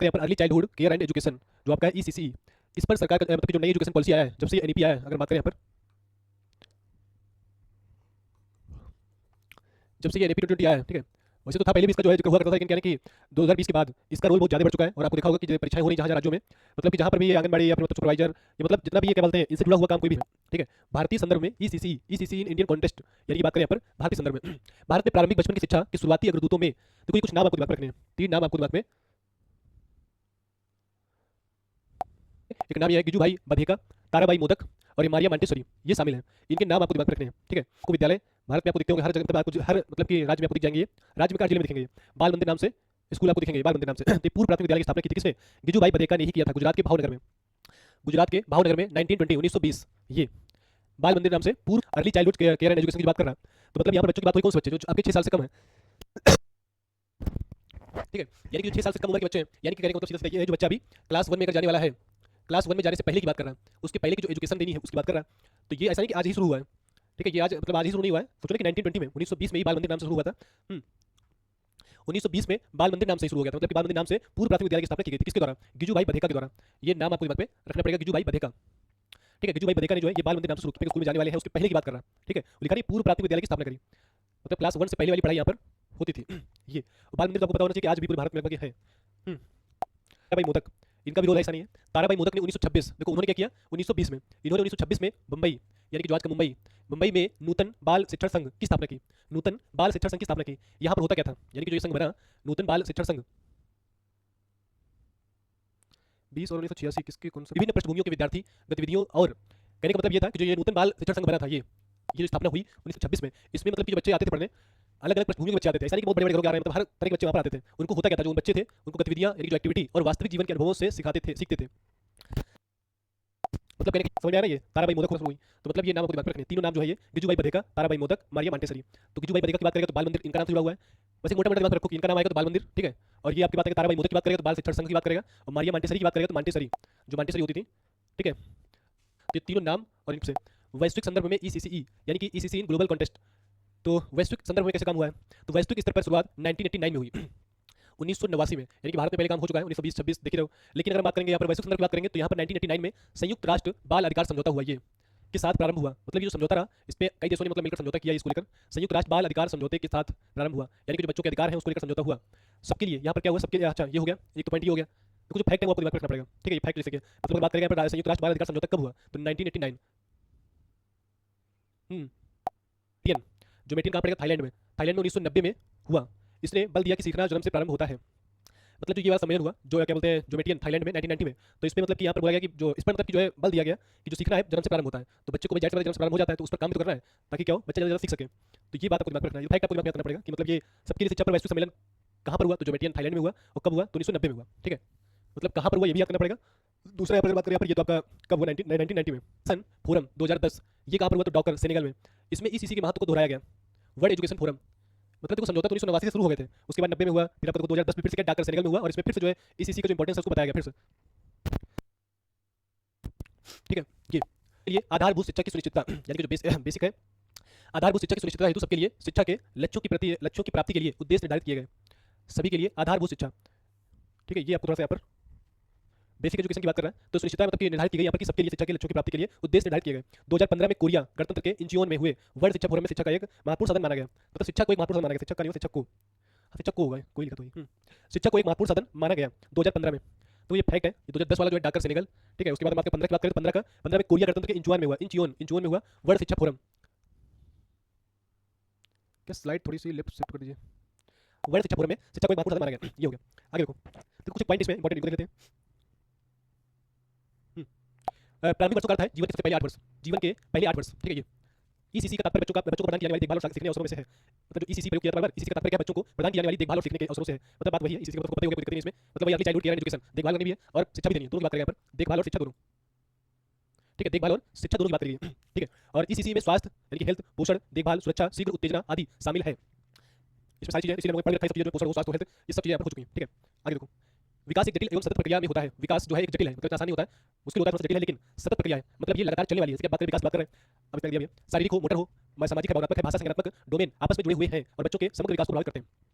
यहाँ पर early childhood care and education जो आपका है ईसीसी, इस पर सरकार का मतलब कि जो नई एजुकेशन पॉलिसी आया है जब से एनईपी आया है, अगर बात करें यहाँ पर जब से ये एनईपी 2020 आया है, ठीक है। वैसे तो था पहले भी इसका जो है जिक्र हुआ करता था, लेकिन क्या है कि 2020 के बाद इसका रोल बहुत ज़्यादा बढ़ चुका है। और आपको देखा होगा कि जो परीक्षाएं हो रही जहाँ जहाँ राज्यों में, मतलब कि जहाँ पर भी ये आंगनबाड़ी या फिर मतलब सुपरवाइजर या मतलब जितना भी ये क्या बोलते हैं इनसे जुड़ा हुआ काम कोई भी है, ठीक है। भारतीय संदर्भ में ईसीसी इन इंडियन कॉन्टेस्ट यानी कि बात करें यहाँ पर भारतीय संदर्भ में भारत में प्रारंभिक बचपन की शिक्षा की शुरुआती अग्रदूतों में तो कोई कुछ नाम आपको दिमाग में रखने हैं, 3 नाम आपको दिमाग में। एक नाम ये है गिजुभाई बधेका, ताराबाई मोदक और ये मारिया मांटेश्वरी, ये शामिल हैं। इनके नाम आपको दिमाग में रखने हैं, ठीक है। को विद्यालय भारत में आपको दिखते होंगे हर जगह, मतलब आपको हर मतलब कि राज्य में आपको दिख जाएंगे, ये राज्य में हर जिले में दिखेंगे। बाल मंदिर नाम से स्कूल आपको दिखेंगे, बाल मंदिर नाम से। तो पूर्व प्राथमिक विद्यालय की स्थापना की थी किसने? गिजुभाई बधेका ने ही किया था, गुजरात के भावनगर में। गुजरात के भावनगर में 1920 ये बाल मंदिर नाम से पूर्व early childhood care and education की बात कर रहा है। तो मतलब यहाँ पर बच्चों की बात हुई कौन से बच्चे जो आपके 6 साल से कम है, ठीक है। यानी कि 6 साल से कम उम्र के बच्चे हैं, यानी कि कहने का मतलब सीधा सीधा ये है जो बच्चा अभी क्लास 1 में अगर जाने वाला है, क्लास 1 में जाने से पहले की बात कर रहा है, उसके पहले की जो एजुकेशन देनी है उसकी बात कर रहा है। तो ये ऐसा नहीं कि आज ही शुरू हुआ है, ठीक है। ये आज मतलब आज ही शुरू नहीं हुआ है, सोचो कि 1920 में 1920 में ही बाल मंदिर नाम से शुरू हुआ था। 1920 में बाल मंदिर नाम से शुरू हो गया था, मतलब कि बाल मंदिर नाम से पूर्व प्राथमिक विद्यालय की स्थापना की गई थी किसके द्वारा? गिजुभाई बधेका के द्वारा। ये नाम आपको दिमाग में रखना पड़ेगा, गिजुभाई बधेका, ठीक है। गिजुभाई बधेका ने जो है ये बाल मंदिर नाम से शुरू किया, स्कूल में जाने वाले हैं उसके पहले की बात कर रहा है, ठीक है। लिखा नहीं पूर्व प्राथमिक विद्यालय की स्थापना करी, मतलब क्लास 1 से पहले वाली पढ़ाई यहाँ पर होती थी। ये बाल मंदिर तो आपको पता होना चाहिए कि आज भी पूरे भारत में लगभग है। ताराबाई मोदक, इनका भी रोल ऐसा नहीं है। ताराबाई मोदक ने 1926, देखो उन्होंने क्या किया 1920 में, इन्होंने 1926 में बम्बई यानी कि जो आज का मुंबई में नूतन बाल शिक्षण संघ की स्थापना की, नूतन बाल शिक्षण संघ की स्थापना की। यहाँ पर होता क्या था, यानी कि जो ये संघ बना नूतन बाल शिक्षण संघ 20 और 1986 किसके कौन सा विभिन्न पृष्ठभूमियों के विद्यार्थी गतिविधियों, और कहने का मतलब ये था कि जो ये नूतन बाल शिक्षण संघ बना था, ये जो स्थापना हुई 1926 में, इसमें मतलब कि जो बच्चे आते थे पढ़ने अलग अलग पृष्ठभूमि के बच्चे आते थे, ऐसा नहीं कि बहुत बड़े बड़े घरों के आ रहे हैं, मतलब हर तरह के बच्चे वहाँ पर आते थे। उनको होता क्या था, जो बच्चे थे उनको गतिविधियाँ यानी जो एक्टिविटी और वास्तविक जीवन के अनुभवों से सिखाते थे, सीखते थे। मतलब कहने समझ में आ रहा है ये ताराबाई मोदक हुई, तो मतलब ये नाम आपको दिमाग में रखने, तीनों नाम जो है ये गिजुभाई बधेका, ताराबाई मोदक, मारिया मांटेसरी। तो गिजुभाई बधेका की बात करेगा तो बाल मंदिर इनका नाम से जुड़ा हुआ है, बस एक मोटा मोटा दिमाग रखो कि इनका नाम आएगा तो बाल मंदिर, ठीक है। और ये आपकी बात करेगा ताराबाई मोदक की बात करेगा तो बाल शिक्षण संघ की बात करेगा, और मारिया मांटेसरी की बात करेगा तो मांटेसरी जो मांटेसरी होती थी, ठीक है। तो ये तीनों नाम और इनसे वैश्विक संदर्भ में ईसीसीई यानी कि ईसीसी इन ग्लोबल कॉन्टेस्ट, तो वैश्विक संदर्भ में कैसे काम हुआ है? तो वैश्विक स्तर पर शुरुआत 1989 में हुई 1989 में, यानी कि भारत में पहले काम हो चुका है 1920-26 देख रहे हो। लेकिन अगर बात करेंगे यहाँ पर वैश्विक संदर्भ की बात करेंगे तो यहाँ पर 1989 में संयुक्त राष्ट्र बाल अधिकार समझौता हुआ, ये के साथ प्रारंभ हुआ। मतलब ये जो समझौता रहा इस पे कई देशों ने मतलब मिलकर समझौता किया इसको लेकर, संयुक्त राष्ट्र बाल अधिकार समझौते के साथ प्रारंभ हुआ, यानी कि जो बच्चों के अधिकार हैं उसको लेकर समझौता हुआ सबके लिए। यहाँ पर क्या हुआ सबके लिए, अच्छा ये हो गया, एक तो पॉइंट ये हो गया। तो कुछ फैक्ट है वो आपको दिमाग रखना पड़ेगा, ठीक है। ये फैक्ट जैसे कि मतलब बात करेंगे यहाँ पर संयुक्त राष्ट्र बाल अधिकार समझौता कब हुआ, तो 1989। टियन जो मेटियन कहाँ पड़ेगा, थाईलैंड में, थाईलैंड में 1990 में हुआ। इसने बल दिया कि सीखना जन्म से प्रारंभ होता है। मतलब जो ये वाला सम्मेलन हुआ जो क्या बोलते हैं जो मेटियन थाईलैंड में 1990 में, तो इस पर मतलब कि यहाँ पर बोला गया कि जो इस पर मतलब कि जो है बल दिया गया कि जो सीखना है जन्म से प्रारंभ होता है। तो बच्चे को भी जाहिर सी बात है जन्म से प्रारंभ हो जाता है तो उस पर काम भी तो करना है ताकि क्या हो बच्चा जल्दी सीख सके। तो ये बात आपको दिमाग में रखना है, ये फैक्ट आपको दिमाग में रखना पड़ेगा कि मतलब ये सबके लिए शिक्षा पर वैश्विक सम्मेलन कहाँ पर हुआ, तो जो मेटियन थाईलैंड में हुआ और कब हुआ, तो 1990 में हुआ, ठीक है। मतलब कहाँ पर हुआ ये भी याद करना पड़ेगा। दूसरा यहाँ पर बात करें यहाँ पर ये तो आपका कब हुआ 1990 में सन फोरम 2010, ये कहाँ पर हुआ, तो डॉकर सेनेगल में। इसमें इसी के महत्व को दोहराया गया, वर्ल्ड एजुकेशन फोरम। मतलब देखो समझौता तो 1989 से शुरू हो गए थे, उसके बाद 90 में हुआ, फिर आपको 2010 में फिर से क्या डाकर सेनेगल में हुआ, और इसमें फिर से जो है ईसीसी का जो इंपॉर्टेंस है उसको बताया गया फिर से, ठीक है। ये आधारभूत शिक्षा की सुनिश्चितता यानी कि जो बेसिक है आधारभूत शिक्षा की सुनिश्चितता हेतु सबके लिए शिक्षा के लक्ष्यों की प्राप्ति के लिए उद्देश्य निर्धारित किए गए, सभी के लिए आधारभूत शिक्षा, ठीक है। ये आपको थोड़ा सा यहाँ पर बेसिक एजुकेशन की बात कर रहा है, तो सुनिश्चितता मतलब कि निर्धारित की गई यहाँ पर कि सबके लिए शिक्षा के लक्ष्यों की प्राप्ति के लिए उद्देश्य निर्धारित किए गए। 2015 में कोरिया गणतंत्र के इंचियोन में हुए वर्ल्ड शिक्षा फोरम में शिक्षा का एक महत्वपूर्ण साधन माना गया, मतलब शिक्षा को एक महत्वपूर्ण साधन माना गया, शिक्षा का नहीं शिक्षक को, शिक्षक को होगा कोई लिखा तो ही शिक्षा को एक महत्वपूर्ण साधन माना गया 2015 में। तो ये फैक्ट है, ये 2010 वाला जो है डाकर सेनेगल, ठीक है। उसके बाद हम आपके 15 की बात करें तो 15 में कोरिया गणतंत्र के इंचियोन में हुआ, इंचियोन में हुआ वर्ल्ड शिक्षा फोरम। क्या स्लाइड थोड़ी सी लेफ्ट शिफ्ट कर दीजिए। वर्ल्ड शिक्षा फोरम में शिक्षा को एक महत्वपूर्ण साधन माना गया, ये हो गया। आगे देखो तो कुछ पॉइंट इसमें इंपॉर्टेंट देख लेते हैं। प्रारंभिक वर्षों का अर्थ है जीवन के सबसे पहले 8 वर्ष, जीवन के पहले 8 वर्ष, ठीक है। ये ईसीसी का तात्पर्य बच्चों को प्रदान की जाने वाली देखभाल और सीखने अवसरों में से है। मतलब जो ईसीसी प्रयोग किया था ईसीसी का तात्पर्य क्या बच्चों को प्रदान की जाने वाली देखभाल और सीखने के अवसरों से है। मतलब बात वही है, ईसीसी का मतलब पता ही होगा, कोई दिक्कत नहीं इसमें। मतलब वही early childhood care and education, देखभाल करनी भी है और शिक्षा भी देनी है, दोनों की बात करें यहाँ पर, देखभाल और शिक्षा दोनों, ठीक है। देखभाल और शिक्षा दोनों की बात करेंगे, ठीक है। और ईसीसी में स्वास्थ्य यानी कि हेल्थ, पोषण, देखभाल, सुरक्षा, शीघ्र उत्तेजना आदि शामिल है। इसमें सारी चीजें इसलिए मैंने पढ़ रखा है, सब चीजें पोषण, स्वास्थ्य, हेल्थ, ये सब चीजें यहाँ पर हो चुकी हैं, ठीक है। आगे देखो विकास एक जटिल एवं सतत प्रक्रिया में होता है। विकास जो है एक जटिल है, मतलब आसानी होता है, मुश्किल होता है, थोड़ा जटिल है, लेकिन सतत प्रक्रिया है, मतलब ये लगातार चलने वाली है। इसके बात करें विकास बात कर रहे हैं, अब तक दिया शारीरिक हो, मोटर हो, सामाजिक है, भावनात्मक है, भाषा संज्ञानात्मक डोमेन आपस में जुड़े हुए हैं और बच्चों के समग्र विकास को प्रभावित करते हैं।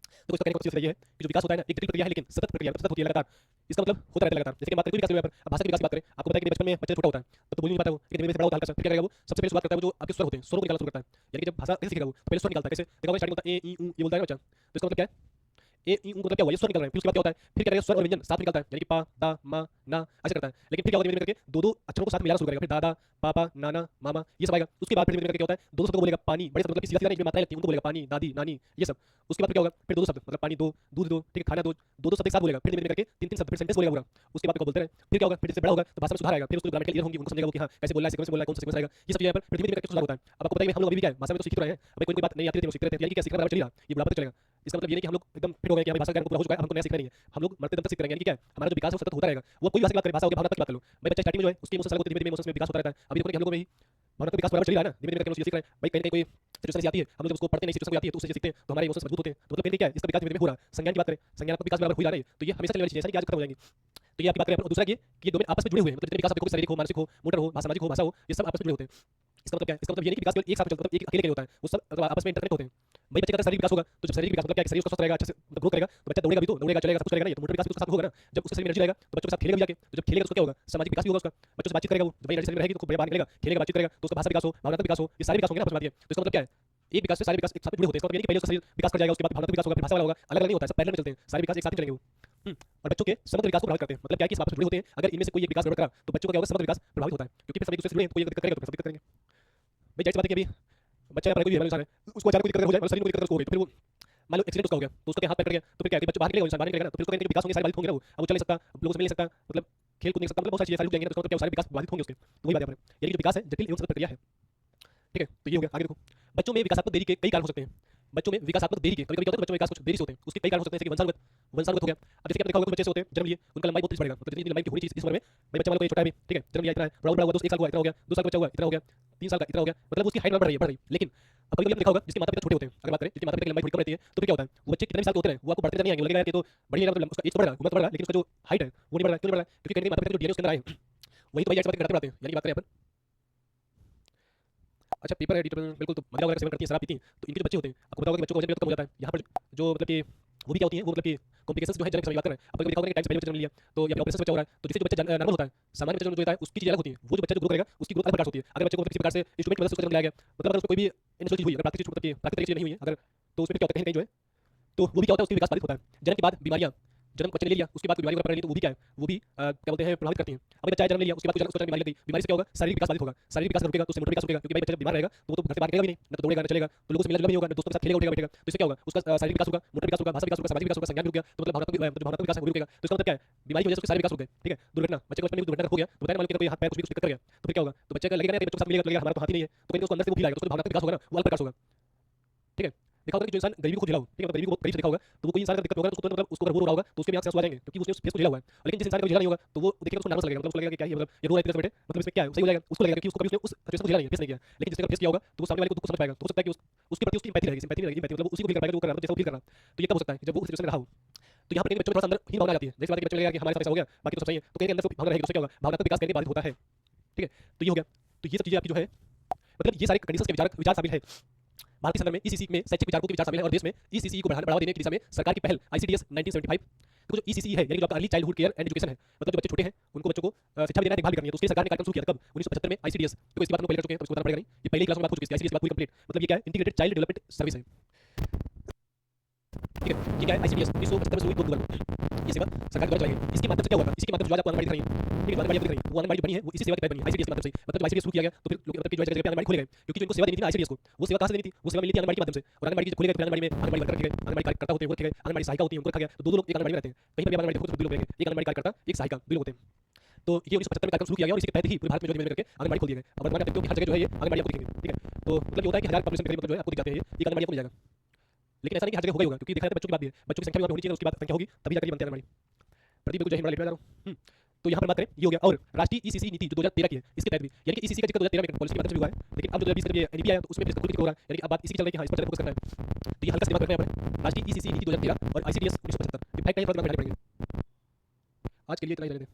तो इसका कहने का मतलब ये है कि जो विकास होता है ना एक जटिल प्रक्रिया है लेकिन सतत प्रक्रिया सतत होती है लगातार। इसका मतलब होता रहता है लगातार। जैसे कि बात करें कोई विकास के बारे में, अब भाषा के विकास की बात करें, आपको पता है कि बचपन में बच्चा छोटा होता है तो बोल नहीं पाता वो, लेकिन धीरे धीरे बड़ा होता है हल्का सा, फिर क्या करेगा वो सबसे पहले शुरुआत करता है वो जो आपके स्वर होते हैं, स्वरों को निकालना शुरू करता है। यानी कि जब भाषा कैसे सीखेगा वो तो पहले स्वर निकालता है। कैसे देखा होगा स्टार्टिंग होता है ए ई उ ये बोलता है ना बच्चा, तो इसका मतलब क्या है ए ई उ मतलब क्या हुआ ये स्वर निकल रहा है। फिर उसके बाद क्या होता है फिर क्या करेगा स्वर और व्यंजन साथ में निकलता है यानी कि पा दा मा ना ऐसे करता है। लेकिन फिर क्या होगा धीरे धीरे करके दो दो अक्षरों को साथ में मिलाना शुरू करेगा, फिर दादा पापा नाना मामा ये सब आएगा। उसके बाद फिर धीरे धीरे करके क्या होता है दो दो शब्दों को बोलेगा पानी, बड़े शब्द मतलब कि सीधा सीधा नहीं इसमें मात्राएं लगती हैं उनको बोलेगा पानी दादी नानी ये सब। उसके बाद फिर क्या होगा फिर दो दो शब्द मतलब पानी दो दूध दो, ठीक है खाना दो, दो दो शब्द एक साथ बोलेगा, फिर धीरे धीरे करके तीन तीन शब्द फिर सेंटेंस बोलेगा पूरा। उसके बाद क्या बोलते हैं फिर क्या होगा फिर जैसे बड़ा होगा तो भाषा में सुधार आएगा, फिर उसको ग्रामेटिकल क्लियर होंगी, उनको समझेगा वो कि हाँ कैसे बोलना है सीक्वेंस बोलना है कौन सा सीक्वेंस आएगा ये सब चीजें यहाँ पर फिर धीरे धीरे करके सुधार होता है। अब आपको पता है कि हम लोग अभी भी क्या है भाषा में तो सीख रहे हैं, अभी कोई कोई बात नहीं आती रहती है सीखते रहते हैं, यानी कि क्या सीखना बराबर चल रहा है ये बुढ़ापा तक चलेगा। इसका मतलब ये नहीं कि हम लोग एकदम फिट हो गए कि हमारी भाषा का ज्ञान पूरा हो चुका है हमको नया सीखना नहीं है, हम लोग मरते दम तक सीखते रहेंगे। यानी कि क्या है हमारा जो विकास है वो सतत होता रहेगा। वो कोई भाषा की बात करें भाषा हो गया भावनात्मक की बात कर लो भाई, बच्चा स्टार्टिंग में जो है उसके इमोशंस अलग होते हैं, धीमे धीमे इमोशंस में विकास होता रहता है। अभी देखो कि हम लोग में ही भावनात्मक विकास बराबर चल रहा है ना, धीमे धीमे करके हम लोग सीख रहे हैं भाई। कहीं ना कहीं कोई सिचुएशन ऐसी आती है हम लोग जब उसको पढ़ते नहीं सिचुएशन आती है तो उससे सीखते हैं तो हमारे इमोशंस मजबूत होते हैं। तो मतलब क्या है इसका विकास धीमे धीमे हो रहा है। संज्ञान की बात करें संज्ञानात्मक विकास बराबर हो रहा है तो ये हमेशा चलने वाली चीज है कि आज खत्म हो जाएंगी। तो ये आपकी बात करें और दूसरा ये कि ये दोनों आपस में जुड़े हुए हैं, मतलब जितने विकास आपको शारीरिक हो मानसिक हो मोटर हो सामाजिक हो भाषा हो ये सब आपस में जुड़े होते हैं। इसका मतलब क्या है इसका मतलब ये नहीं कि विकास केवल एक साथ चलता है, मतलब एक अकेले के लिए होता है, वो सब आपस में इंटरकनेक्ट होते हैं। भाई बच्चे का शारीरिक विकास होगा तो जब शारीरिक विकास मतलब क्या है शरीर उसका स्वस्थ रहेगा अच्छे से मतलब ग्रोथ करेगा तो बच्चा दौड़ेगा भी तो दौड़ेगा चलेगा सब कुछ करेगा ना, तो मोटर विकास भी उसके साथ होगा ना। जब उसके शरीर में एनर्जी रहेगा तो बच्चों के साथ खेलेगा भी जाके, तो जब खेलेगा तो क्या होगा सामाजिक विकास भी होगा उसका, बच्चों से बातचीत करेगा वो जब एनर्जी शरीर में रहेगी तो बढ़िया बाहर निकलेगा खेलेगा बातचीत करेगा तो उसका भाषा विकास हो भावनात्मक विकास हो ये सारे विकास होंगे ना आपस में। तो इसका मतलब क्या है एक विकास से सारे विकास एक साथ जुड़े होते हैं। इसका मतलब ये नहीं कि पहले उसका शरीर विकास कर जाएगा उसके बाद भावनात्मक विकास होगा फिर भाषा वाला होगा, अलग अलग नहीं होता है सब पैरेलल में चलते हैं सारे विकास एक साथ चलेंगे वो। और बच्चों के समग्र विकास को प्रभावित करते हैं, मतलब क्या है कि आपस में जुड़े होते हैं, अगर इनमें से कोई एक विकास गड़बड़ करा तो बच्चों का क्या होगा समग्र विकास प्रभावित होता है क्योंकि फिर सब एक दूसरे से जुड़े हैं तो कोई दिक्कत करेगा तो सब दिक्कत करेंगे। भाई जाहिर सी बात है कि अभी बच्चा या कोई भी इंसान है उसको अचानक कोई दिक्कत हो जाए मतलब शरीर में कोई दिक्कत हो गई तो फिर वो मान लो एक्सीडेंट उसका हो गया तो उसका हाथ पैर कट गया तो फिर क्या है बच्चा बाहर निकलेगा इंसान बाहर निकलेगा ना तो फिर उसको कहीं विकास होंगे सारे बाधित होंगे ना वो, अब वो चल नहीं सकता लोगों से मिल नहीं सकता मतलब खेल कूद नहीं सकता, मतलब बहुत सारी चीजें सारी रुक जाएंगी तो उसका मतलब क्या सारे विकास बाधित होंगे उसके। तो वही बात है यानी कि जो विकास है जटिल एवं सतत प्रक्रिया है। ठीक है तो ये हो गया। आगे देखो बच्चों में विकासात्मक देरी के कई कारण हो सकते हैं। बच्चों में विकासात्मक देरी के कभी कभी क्या होता है बच्चों में विकास कुछ देरी से होते हैं उसके कई कारण हो सकते हैं जैसे कि वंशानुगत हो गया। अब जैसे कि आपने देखा होगा कुछ बच्चे से होते हैं जन्म लिए उनका लंबाई बहुत तेज बढ़ेगा, मतलब जितनी लंबाई की होनी चाहिए इस उम्र में भाई बच्चा वाला कोई छोटा है भी ठीक है जन्म लिया इतना है बड़ा हुआ 1 साल हुआ इतना हो गया 2 साल का बच्चा हुआ इतना हो गया 3 साल का इतना हो गया, मतलब उसकी हाइट बढ़ रही है। लेकिन अब कभी कभी देखा होगा जिसके माता पिता छोटे होते हैं अगर बात करें जिसके माता पिता की लंबाई थोड़ी कम रहती है तो फिर क्या होता है वो बच्चे कितने भी साल के होते हैं वो आपको बढ़ते नहीं आएंगे, लगेगा कि तो बढ़िया तो उसका एज तो बढ़ रहा है उम्र तो बढ़ रहा है लेकिन उसका जो हाइट है वो नहीं बढ़ रहा है। क्यों नहीं बढ़ रहा है क्योंकि कहीं माता पिता जो डीएनए उसके अंदर आए वही तो भाई बात करते हैं यानी बात करें अपन। अच्छा पेपर है बिल्कुल तो मजा वगैरह सेवन करती है शराब पीती हैं तो इनके जो बच्चे होते हैं आपको पता होगा कि बच्चों का वजन भी कम हो जाता है। यहाँ पर जो मतलब कि वो भी क्या होती है वो मतलब कि कॉम्प्लिकेशंस जो है जन्म के समय बात कर रहे हैं। अब कभी देखा होगा कि टाइम से पहले बच्चा जन्म लिया तो या ऑपरेशन बच्चा हो रहा है तो जिससे जो बच्चा नॉर्मल होता है सामान्य बच्चा जो होता है उसकी चीज अलग होती है, वो जो बच्चा जो ग्रो करेगा उसकी ग्रोथ अलग प्रकार से होती है। अगर बच्चे को किसी प्रकार से इंस्ट्रूमेंट की मदद से उसका जन्म लिया गया मतलब अगर उसको कोई भी नेचुरल चीज हुई अगर प्राकृतिक चीज मतलब कि प्राकृतिक चीज नहीं हुई है अगर तो उसमें क्या होता है कहीं जो है तो वो भी क्या होता है उसकी विकास बाधित होता है। जन्म के बाद बीमारियां जन्म बच्चे ने ले लिया उसके बाद बीमारी पकड़ ली तो वो भी क्या है वो भी क्या बोलते हैं प्रभावित करती हैं। अभी बच्चा जन्म ले लिया उसके बाद उसको बीमारी लग गई बीमारी से क्या होगा शारीरिक विकास बाधित होगा, शारीरिक विकास रुकेगा तो उससे मोटर विकास रुकेगा क्योंकि भाई बच्चा जब बीमार रहेगा तो वो तो घर से बाहर निकलेगा भी नहीं ना तो दौड़ेगा ना चलेगा तो लोगों से मिलना जुलना भी होगा ना दोस्तों के साथ खेलेगा उठेगा बैठेगा तो इससे क्या होगा उसका शारीरिक विकास होगा मोटर विकास होगा भाषा विकास होगा सामाजिक विकास होगा संज्ञान भी रुक गया तो मतलब भावनात्मक विकास है वो भी रुकेगा। तो इसका मतलब क्या है बीमारी की वजह से उसके सारे विकास रुक गए। ठीक है दुर्घटना बच्चे को बचपन में दुर्घटना हो गया तो बताया मान लो कोई हाथ पैर कुछ भी दिक्कत कर गया तो फिर क्या होगा तो बच्चे का लगेगा नहीं बच्चों के साथ मिलेगा तो लगेगा हमारा तो हाथ ही नहीं है तो कहीं उसको अंदर से वो फील आएगा तो उसका भावनात्मक विकास होगा ना वो अलग प्रकार से होगा। ठीक है देखा होगा कि जो इंसान गरीबी को झेला हो ठीक है गरीबी को करीब से देखा होगा तो वो कोई इंसान का दिक्कत होगा उसको तो मतलब उसको अगर वो रो रहा होगा तो उसके भी आंख से आंसू आ जाएंगे क्योंकि उसने उस फेस को झेला हुआ है। लेकिन जिस इंसान का झेला नहीं होगा तो वो देखेगा उसको नॉर्मल लगेगा मतलब उसको लगेगा कि क्या है मतलब ये रो रहा है बैठे मतलब इसमें क्या है सही हो जाएगा उसको लगेगा कि उसको कभी उसने उस सिचुएशन को झेला नहीं है फेस नहीं किया। लेकिन जिसने फेस किया होगा तो वो सामने वाले को दुख को समझ पाएगा तो हो सकता है कि उसके प्रति उसकी एम्पैथी रहेगी सिंपैथी रहेगी मतलब उसी को फील कर पाएगा जो कर रहा है जैसा वो फील कर रहा है। तो ये कब हो सकता है जब वो सिचुएशन में रहा हो। तो यहाँ पर बच्चों में थोड़ा अंदर ही भावना आ जाती है जैसे बात बच्चों लगेगा कि हमारे साथ ऐसा हो गया बाकी तो सब सही है तो कहीं अंदर से भावना रहेगी उससे क्या होगा भावनात्मक विकास कहीं बाधित होता है। ठीक है तो ये हो गया तो ये सब चीजें आपकी जो है मतलब ये सारे कंडीशंस के विचार शामिल है। भारत के संदर्भ में ईसीसी में शैक्षिक विचारकों के विचार शामिल है और देश में ईसीसी को बढ़ावा देने की दिशा में सरकार की पहल आईसीडीएस 1975 तो जो ईसीसी है यानी जो आपका early childhood care and education है मतलब जो बच्चे छोटे हैं उनको बच्चों को शिक्षा भी देना देखभाल भी करनी है तो उसके सरकार ने कार्यक्रम शुरू किया था कब 1975 में आईसीडीएस। तो इसकी बात हम पहले कर चुके हैं तो इसको बताना पड़ेगा नहीं ये पहली क्लास में बात हो चुकी है आईसीडीएस की बात पूरी कंप्लीट मतलब ये क्या है इंटीग्रेटेड चाइल्ड डेवलपमेंट सर्विस है। ठीक है ये क्या है आईसीडीएस 1975 में शुरू हुई 2 अक्टूबर ये सेवा सरकार द्वारा चलाई गई। इसके माध्यम से क्या हुआ इसी के माध्यम से जो आज आपको आंगनबाड़ी दिख रही है ठीक है आंगनबाड़ी दिख रही है वो आंगनबाड़ी बनी है वो इसी सेवा के तहत बनी है आईसीडीएस के माध्यम से मतलब जब आईसीडीएस शुरू किया गया तो फिर लोग मतलब कि जो जगह पे आंगनबाड़ी खुल गए क्योंकि जो इनको सेवा देनी थी ना आईसीडीएस को वो सेवा कहां से देनी थी वो सेवा मिली थी आंगनबाड़ी के माध्यम से और आंगनबाड़ी जब खुल गए तो आंगनबाड़ी में आंगनबाड़ी वर्कर रखे गए आंगनबाड़ी कार्यकर्ता होते हैं वो रखे गए आंगनबाड़ी सहायिका होती है उनको रखा गया तो दो लोग एक आंगनबाड़ी में रहते हैं कहीं पर भी आंगनबाड़ी देखो तो 2 लोग रहेंगे एक आंगनबाड़ी कार्यकर्ता एक सहायिका 2 लोग होते हैं। तो ये 1975 में कार्यक्रम शुरू किया गया और इसी के तहत ही पूरे भारत में जो करके आंगनबाड़ी खोल दिए गए। अब वर्तमान में देखते हो कि हर जगह जो है ये आंगनबाड़ी आपको दिखेंगे। ठीक है तो मतलब ये होता है कि 1000 पॉपुलेशन के करीब जो है आपको दिख जाते हैं ये आंगनबाड़ी आपको मिल जाएगा। लेकिन ऐसा नहीं कि हर जगह होगा क्योंकि देखा जाता है बच्चों की बात भी है बच्चों की संख्या भी होनी चाहिए उसके बाद संख्या होगी तभी जाकर बनते हैं आंगनबाड़ी। प्रदीप बिल्कुल जय हिंद वाला लेट तो यहाँ पर बात करें ये हो गया और राष्ट्रीय ईसीसी नीति जो 2013 की है इसके तहत भी यानी कि ईसीसी का जिक्र 2013 में पॉलिसी के माध्यम से हुआ है लेकिन अब जो 2020 में ये एनईपी आया तो उसमें इसका खुद हो रहा है यानी कि अब बात इसी की चल रही है कि हाँ इस पर फोकस करना है। तो ये हल्का दिमाग रखना है अपने राष्ट्रीय ईसीसी नीति 2013 और आईसीडीएस 1975 ये फैक्ट है फर्क पड़ेंगे। आज के लिए इतना ही रहने दें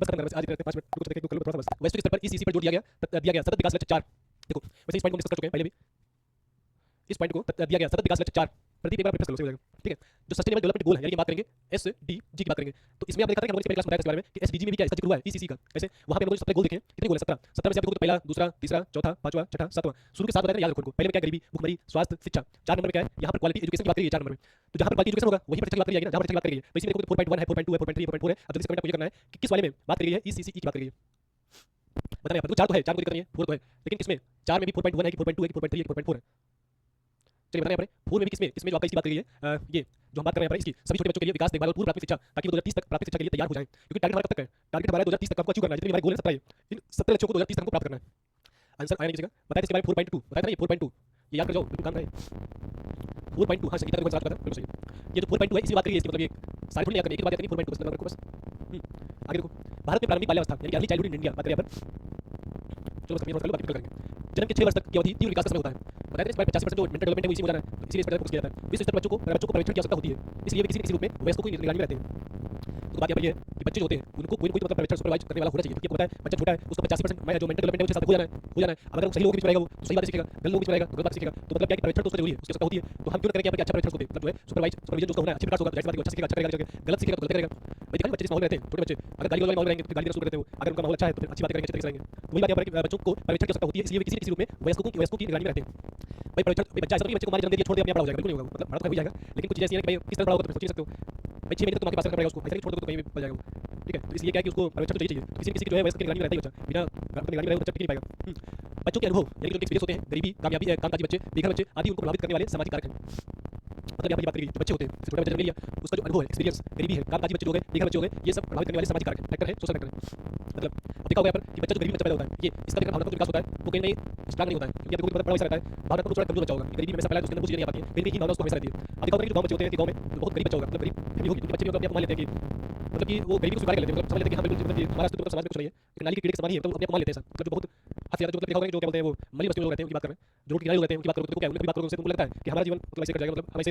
बस खत्म करना आज करते हैं 5 मिनट कुछ देखें कल थोड़ा सा बस वैश्विक स्तर पर ईसीसी पर जोर दिया गया सतत विकास लक्ष्य 4 देखो वैसे इस पॉइंट को डिस्कस कर चुके हैं पहले भी इस पॉइंट को दिया गया सतत विकास लक्ष्य 4 प्रदीप एक बार प्रेस कर लो, सही हो जाएगा। ठीक है, जो सस्टेनेबल डेवलपमेंट गोल है, यानी कि बात करेंगे SDG की बात करेंगे, तो इसमें आप देखा था कि हम लोगों ने क्लास बताया इसके बारे में कि SDG में भी क्या इसका जिक्र हुआ है ECC का। ऐसे वहां पे हम लोग सबने गोल देखे, कितने गोल है? 17। 17 में से आप देखो तो पहला, दूसरा, तीसरा, चौथा, पांचवा, छठा, सातवां, शुरू के 7 बताए थे, याद रखो उनको। पहले में क्या है? गरीबी, भूखमरी, स्वास्थ्य, शिक्षा। 4 नंबर में क्या है? यहाँ पर क्वालिटी एजुकेशन की बात करी है 4 नंबर में। तो जहां पर क्वालिटी एजुकेशन होगा वहीं पर शिक्षा की बात करी जाएगी ना, जहां पर शिक्षा की बात करी है। तो इसी में देखो 4.1 है, 4.2 है, 4.3 है, 4.4 है। अब जल्दी से कमेंट आपको ये करना है कि किस वाले में बात करी है ECC की बात करी है। बताना यहाँ पर, 4 तो है, 4 को दिक्कत नहीं है, 4 तो है, लेकिन किसमें 4 में भी 4.1 है कि 4.2 है कि 4.3 है कि 4.4 है? चलिए बताना यहाँ पर 4 में भी किसमें, इसमें जो आपका इसकी बात करी है, ये जो हम बात कर रहे हैं यहाँ पर इसकी, सभी छोटे बच्चों के लिए विकास देखभाल और पूर्व प्राथमिक शिक्षा, ताकि वो 2030 तक प्राथमिक शिक्षा के लिए तैयार हो जाएं। क्योंकि टारगेट हमारा कब तक है? टारगेट हमारा 2030 तक हमको अचीव करना है। जितने हमारे गोल है 17 इन 17 लक्ष्यों को 2030 तक हमको प्राप्त करना है। आंसर आया नहीं किसी का? बताया इसके बारे में 4.2 बताया था ना, ये 4.2 ये याद कर जाओ, बिल्कुल काम का है। 4.2 हाँ, सही तरह से बात बिल्कुल सही। ये जो 4.2 है इसी बात करिए, इसकी मतलब ये सारी थोड़ी याद करनी, एक बात याद करनी 4.2 बस नंबर को बस। आगे देखो, भारत में प्रारंभिक बाल्यावस्था यानी अर्ली चाइल्डहुड इन इंडिया बात करें यहाँ पर। चलो बस कर लो, बाकी करेंगे। जन्म के 6 वर्ष तक की अवधि तीव्र विकास का समय होता है। बताया था 85% जो मेंटल डेवलपमेंट है वो इसी में हो जाना है, तो इसीलिए इस पर फोकस किया जाता है। 20 स्तर बच्चों को पर्यवेक्षण की आवश्यकता होती है, इसलिए वे किसी न किसी रूप में वयस्कों की निगरानी में रहते हैं। तो बात यहाँ पर ये है कि बच्चे जो होते हैं उनको कोई ना कोई मतलब पर्यवेक्षण सुपरवाइज करने वाला होना चाहिए। क्योंकि पता है बच्चा छोटा है, उसको 85% जो मेंटल डेवलपमेंट है उसके साथ हो जाना है। अब अगर वो सही लोगों के बीच में रहेगा, वो तो सही बात सीखेगा, गलत लोगों के बीच में रहेगा, गलत बात सीखेगा। तो मतलब क्या है कि पर्यवेक्षण तो उसका जरूरी है, उसकी आवश्यकता होती है। तो हम क्यों करें कि यहाँ पर अच्छा पर्यवेक्षण होते हैं, मतलब जो है सुपरविजन उसका होना है, अच्छे प्रकार से होगा तो अच्छा सीखेगा, अच्छा करेगा, गलत सीखेगा तो गलत करेगा। भाई देखा बच्चे जिस माहौल में रहते हैं, छोटे बच्चे अगर गाली वाले माहौल में रहेंगे तो गाली रसूल करते हैं, अगर उनका माहौल अच्छा है तो फिर अच्छी बातें करेंगे, अच्छे तरीके से रहेंगे। तो वही बात यहाँ पर बच्चों को पर्यवेक्षण की आवश्यकता होती है, इसलिए वे किसी न किसी रूप में वयस्कों की निगरानी में रहते हैं। भाई पर्यवेक्षण बच्चा ऐसा नहीं बच्चे को मारे जन्म दे दिया छोड़ दिया अपने आप बड़ा हो जाएगा, बिल्कुल नहीं होगा, मतलब बड़ा तो हो जाएगा, लेकिन कुछ ऐसी है कि भाई किस तरह बड़ा होगा तो सोच नहीं सकते हो। भाई 6 महीने तक तुम्हारे पास रखना पड़ेगा उसको, ऐसा नहीं छोड़ दो तो कहीं भी बच जाएगा वो। ठीक है, तो इसलिए क्या है कि उसको पर्यवेक्षण तो चाहिए। किसी न किसी जो है वयस्क की निगरानी में रहता ही बच्चा, बिना निगरानी में बच्चा टिक नहीं पाएगा। बच्चों के अनुभव यानी कि जो एक्सपीरियंस होते हैं, गरीबी, कामयाबी, कामकाजी बच्चे, बेघर बच्चे आदि उनको प्रभावित करने वाले सामाजिक कारक हैं। मतलब यहाँ पर बात करेगी जो बच्चे होते हैं, छोटा बच्चा जन्म ले लिया, उसका जो अनुभव है, एक्सपीरियंस, गरीबी है, कामकाजी बच्चे जो हो गए, बेघर बच्चे हो गए, ये सब प्रभावित करने वाले सामाजिक कारक फैक्टर है, सोशल फैक्टर है। मतलब देखा होगा यहाँ पर कि बच्चा जो गरीबी में बच्चा पैदा होता है, ये इसका भी भावनात्मक विकास होता है, वो कहीं नहीं स्ट्रांग नहीं होता है, क्योंकि आपको बड़ा वैसा रहता है, भावनात्मक थोड़ा कमजोर बच्चा होगा, गरीबी में हमेशा पहला उसके अंदर वो चीजें नहीं आ पाती है, फिर भी ही भावना उसको हमेशा रहती है। अब देखा होगा कि जो गांव बच्चे होते हैं कि गांव में बहुत गरीब बच्चा होगा, मतलब गरीब फैमिली होगी, बच्चे भी अपने आप मान लेते हैं कि मतलब कि वो गरीबी को स्वीकार कर लेते हैं, मतलब समझ लेते हैं कि हाँ बिल्कुल मतलब हमारा अस्तित्व समाज में कुछ नहीं है, एक नाली के कीड़े के समान ही है, तो अपने आप मान लेते हैं ऐसा। मतलब जो बहुत हद जो मतलब देखा होगा जो क्या बोलते हैं वो मली बस्ती में लोग रहते हैं, उनकी बात कर रहे हैं, जो रोड के किनारे लोग रहते हैं उनकी बात करोगे तो क्या उनकी बात करोगे उससे तुमको लगता है कि हमारा जीवन मतलब ऐसे कट जाएगा, मतलब हमें